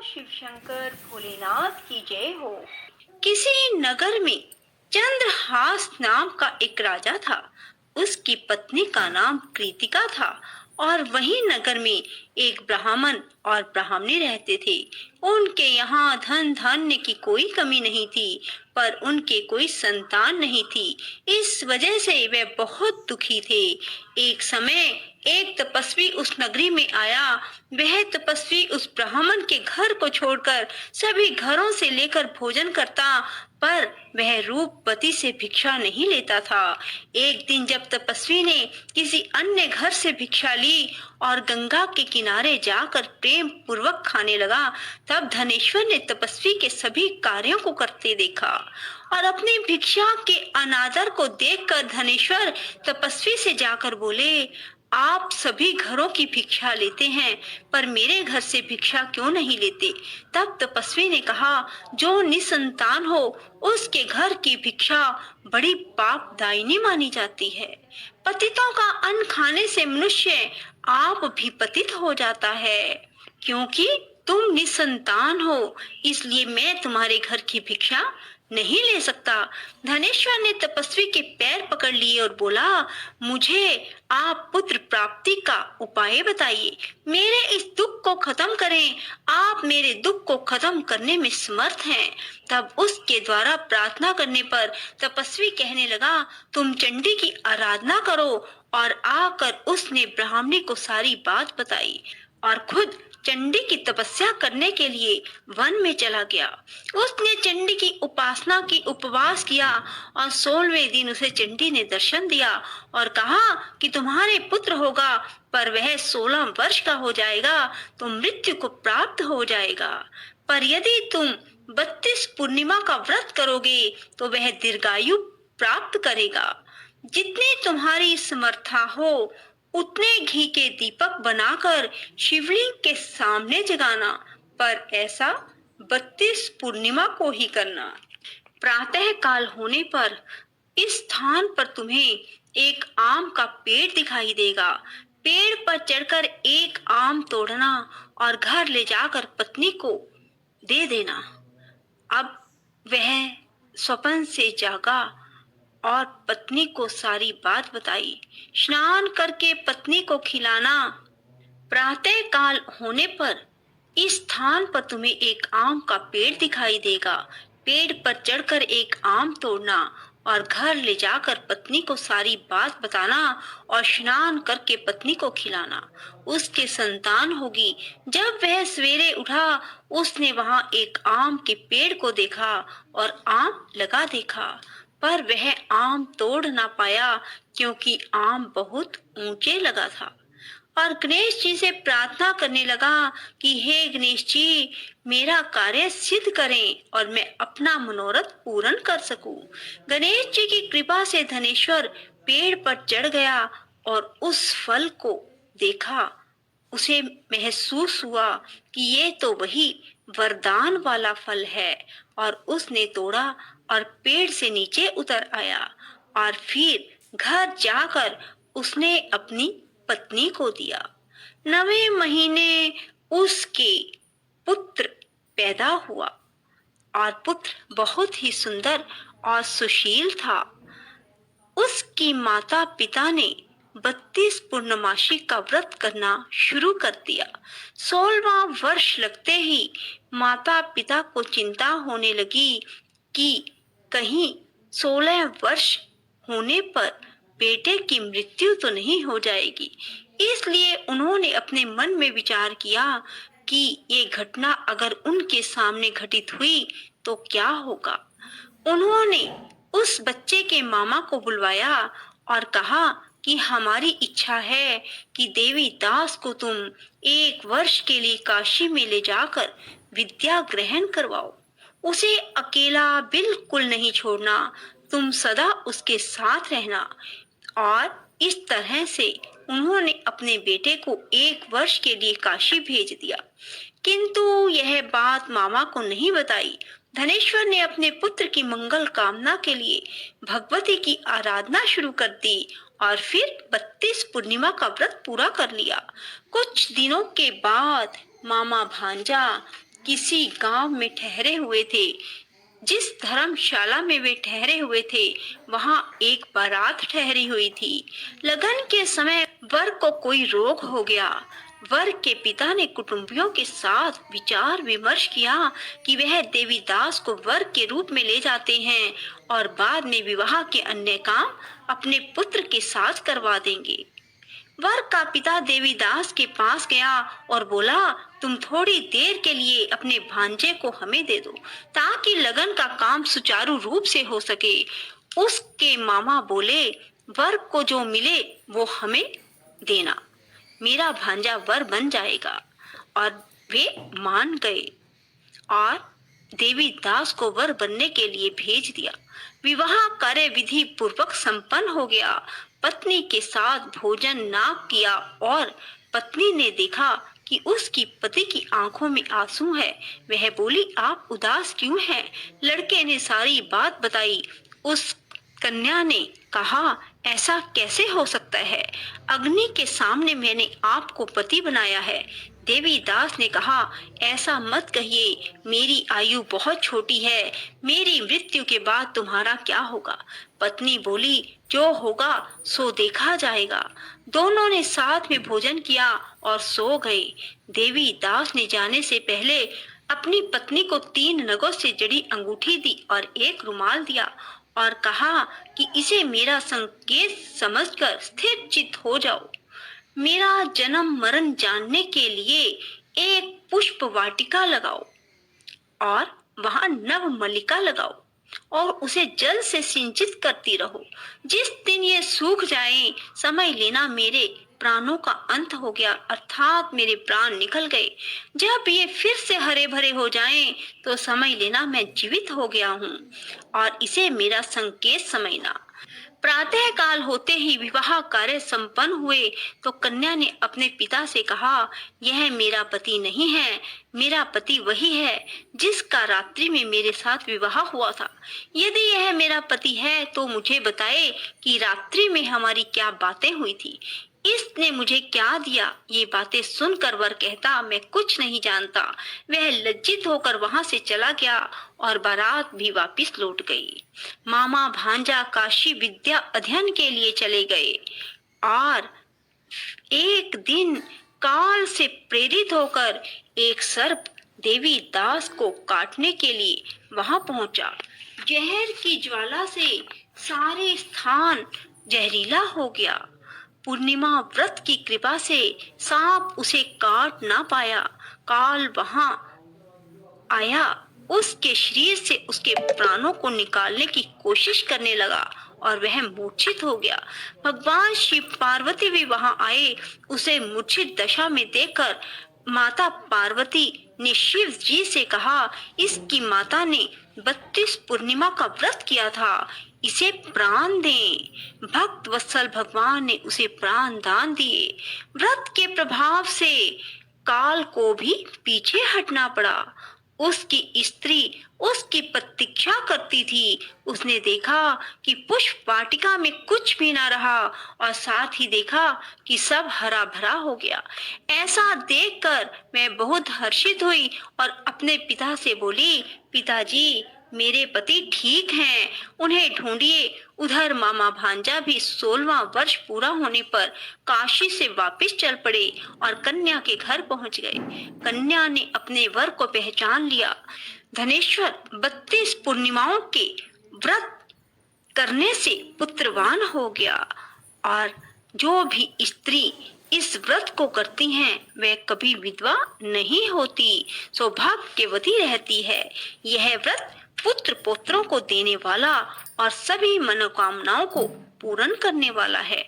शिव शंकर भोलेनाथ की जय हो। किसी नगर में चंद्रहास नाम का एक राजा था। उसकी पत्नी का नाम कृतिका था और वही नगर में एक ब्राह्मण और ब्राह्मणी रहते थे। उनके यहाँ धन धान्य की कोई कमी नहीं थी, पर उनके कोई संतान नहीं थी। इस वजह से वे बहुत दुखी थे। एक समय एक तपस्वी उस नगरी में आया। वह तपस्वी उस ब्राह्मण के घर को छोड़कर सभी घरों से लेकर भोजन करता, पर वह रूपवती से भिक्षा नहीं लेता था। एक दिन जब तपस्वी ने किसी अन्य घर से भिक्षा ली और गंगा के किनारे जाकर प्रेम पूर्वक खाने लगा, तब धनेश्वर ने तपस्वी के सभी कार्यों को करते देखा और अपनी भिक्षा के अनादर को देखकर धनेश्वर तपस्वी से जाकर बोले, आप सभी घरों की भिक्षा लेते हैं, पर मेरे घर से भिक्षा क्यों नहीं लेते? तब तपस्वी ने कहा, जो निसंतान हो उसके घर की भिक्षा बड़ी पापदायिनी मानी जाती है। पतितों का अन्न खाने से मनुष्य आप भी पतित हो जाता है। क्योंकि तुम निसंतान हो, इसलिए मैं तुम्हारे घर की भिक्षा नहीं ले सकता। धनेश्वर ने तपस्वी के पैर पकड़ लिए और बोला, मुझे आप पुत्र प्राप्ति का उपाय बताइए, मेरे इस दुख को खत्म करें। आप मेरे दुख को खत्म करने में समर्थ हैं। तब उसके द्वारा प्रार्थना करने पर तपस्वी कहने लगा, तुम चंडी की आराधना करो। और आकर उसने ब्राह्मणी को सारी बात बताई और खुद चंडी की तपस्या करने के लिए वन में चला गया। उसने चंडी की उपासना की, उपवास किया और 16वें दिन उसे चंडी ने दर्शन दिया और कहा कि तुम्हारे पुत्र होगा, पर वह 16 वर्ष का हो जाएगा तो मृत्यु को प्राप्त हो जाएगा। पर यदि तुम 32 पूर्णिमा का व्रत करोगे तो वह दीर्घायु प्राप्त करेगा। जितनी तुम्हारी समर्था हो उतने घी के दीपक बनाकर शिवलिंग के सामने जगाना, पर ऐसा 32 पूर्णिमा को ही करना। प्रातः काल होने पर इस स्थान पर तुम्हें एक आम का पेड़ दिखाई देगा। पेड़ पर चढ़कर एक आम तोड़ना और घर ले जाकर पत्नी को दे देना। अब वह स्वप्न से जागा और पत्नी को सारी बात बताई। स्नान करके पत्नी को खिलाना। प्रातः काल होने पर इस स्थान पर तुम्हें एक आम का पेड़ दिखाई देगा। पेड़ पर चढ़कर एक आम तोड़ना और घर ले जाकर पत्नी को सारी बात बताना और स्नान करके पत्नी को खिलाना। उसके संतान होगी। जब वह सवेरे उठा, उसने वहां एक आम के पेड़ को देखा और आम लगा देखा, पर वह आम तोड़ ना पाया क्योंकि आम बहुत ऊंचे लगा था। और गणेश जी से प्रार्थना करने लगा कि हे गणेश जी, मेरा कार्य सिद्ध करें और मैं अपना मनोरथ पूर्ण कर सकूं। गणेश जी की कृपा से धनेश्वर पेड़ पर चढ़ गया और उस फल को देखा। उसे महसूस हुआ कि ये तो वही वरदान वाला फल है, और उसने तोड़ा और पेड़ से नीचे उतर आया और फिर घर जाकर उसने अपनी पत्नी को दिया। 9वें महीने उसके पुत्र पैदा हुआ और पुत्र बहुत ही सुंदर और सुशील था। उसकी माता पिता ने 32 पूर्णमासी का व्रत करना शुरू कर दिया। 16वां वर्ष लगते ही माता पिता को चिंता होने लगी कि कहीं 16 वर्ष होने पर बेटे की मृत्यु तो नहीं हो जाएगी। इसलिए उन्होंने अपने मन में विचार किया कि ये घटना अगर उनके सामने घटित हुई तो क्या होगा। उन्होंने उस बच्चे के मामा को बुलवाया और कहा कि हमारी इच्छा है कि देवी दास को तुम 1 वर्ष के लिए काशी में ले जाकर विद्या ग्रहण करवाओ। उसे अकेला बिल्कुल नहीं छोड़ना, तुम सदा उसके साथ रहना। और इस तरह से उन्होंने अपने बेटे को 1 वर्ष के लिए काशी भेज दिया। किंतु यह बात मामा को नहीं बताई। धनेश्वर ने अपने पुत्र की मंगल कामना के लिए भगवती की आराधना शुरू कर दी और फिर 32 पूर्णिमा का व्रत पूरा कर लिया। कुछ दिनों के बाद मामा भांजा किसी गांव में ठहरे हुए थे। जिस धर्मशाला में वे ठहरे हुए थे, वहां एक बारात ठहरी हुई थी। लगन के समय वर को कोई रोग हो गया। वर के पिता ने कुटुंबियों के साथ विचार विमर्श किया कि वह देवीदास को वर के रूप में ले जाते हैं और बाद में विवाह के अन्य काम अपने पुत्र के साथ करवा देंगे। वर का पिता देवीदास के पास गया और बोला, तुम थोड़ी देर के लिए अपने भांजे को हमें दे दो ताकि लगन का काम सुचारू रूप से हो सके। उसके मामा बोले, वर को जो मिले वो हमें देना, मेरा भांजा वर बन जाएगा। और वे मान गए और देवीदास को वर बनने के लिए भेज दिया। विवाह कार्य विधि पूर्वक संपन्न हो गया। पत्नी के साथ भोजन ना किया और पत्नी ने देखा कि उसकी पति की आंखों में आंसू है। वह बोली, आप उदास क्यों हैं? लड़के ने सारी बात बताई। उस कन्या ने कहा, ऐसा कैसे हो सकता है? अग्नि के सामने मैंने आपको पति बनाया है। देवीदास ने कहा, ऐसा मत कहिए, मेरी आयु बहुत छोटी है। मेरी मृत्यु के बाद तुम्हारा क्या होगा? पत्नी बोली, जो होगा सो देखा जाएगा। दोनों ने साथ में भोजन किया और सो गए। देवीदास ने जाने से पहले अपनी पत्नी को 3 नगों से जड़ी अंगूठी दी और एक रुमाल दिया और कहा कि इसे मेरा संकेत समझकर स्थिर चित्त हो जाओ। मेरा जन्म मरण जानने के लिए एक पुष्प वाटिका लगाओ और वहां नव मल्लिका लगाओ और उसे जल से सिंचित करती रहो। जिस दिन ये सूख जाए, समझ लेना मेरे प्राणों का अंत हो गया, अर्थात मेरे प्राण निकल गए। जब ये फिर से हरे भरे हो जाएं, तो समझ लेना मैं जीवित हो गया हूँ और इसे मेरा संकेत समझना। प्रातः काल होते ही विवाह कार्य संपन्न हुए तो कन्या ने अपने पिता से कहा, यह मेरा पति नहीं है, मेरा पति वही है जिसका रात्रि में मेरे साथ विवाह हुआ था। यदि यह मेरा पति है तो मुझे बताए कि रात्रि में हमारी क्या बातें हुई थी, इसने मुझे क्या दिया। ये बातें सुनकर वर कहता, मैं कुछ नहीं जानता। वह लज्जित होकर वहां से चला गया और बारात भी वापस लौट गई। मामा भांजा काशी विद्या अध्ययन के लिए चले गए और एक दिन काल से प्रेरित होकर एक सर्प देवीदास को काटने के लिए वहां पहुंचा। जहर की ज्वाला से सारे स्थान जहरीला हो गया। पूर्णिमा व्रत की कृपा से सांप उसे काट ना पाया। काल वहां आया, उसके शरीर से उसके प्राणों को निकालने की कोशिश करने लगा और वह मूर्छित हो गया। भगवान शिव पार्वती भी वहां आए। उसे मूर्छित दशा में देखकर माता पार्वती ने शिव जी से कहा, इसकी माता ने 32 पूर्णिमा का व्रत किया था, इसे प्राण दें। भक्त वत्सल भगवान ने उसे प्राण दान दिए। व्रत के प्रभाव से काल को भी पीछे हटना पड़ा। उसकी स्त्री उसकी प्रतीक्षा करती थी। उसने देखा कि पुष्प वाटिका में कुछ भी ना रहा और साथ ही देखा कि सब हरा भरा हो गया। ऐसा देखकर मैं बहुत हर्षित हुई और अपने पिता से बोली, पिताजी मेरे पति ठीक हैं, उन्हें ढूंढिए। उधर मामा भांजा भी 16वां वर्ष पूरा होने पर काशी से वापस चल पड़े और कन्या के घर पहुंच गए। कन्या ने अपने वर को पहचान लिया। धनेश्वर 32 पूर्णिमाओं के व्रत करने से पुत्रवान हो गया और जो भी स्त्री इस व्रत को करती हैं वह कभी विधवा नहीं होती, सौभाग्यवती रहती है। यह व्रत पुत्र पौत्रों को देने वाला और सभी मनोकामनाओं को पूर्ण करने वाला है।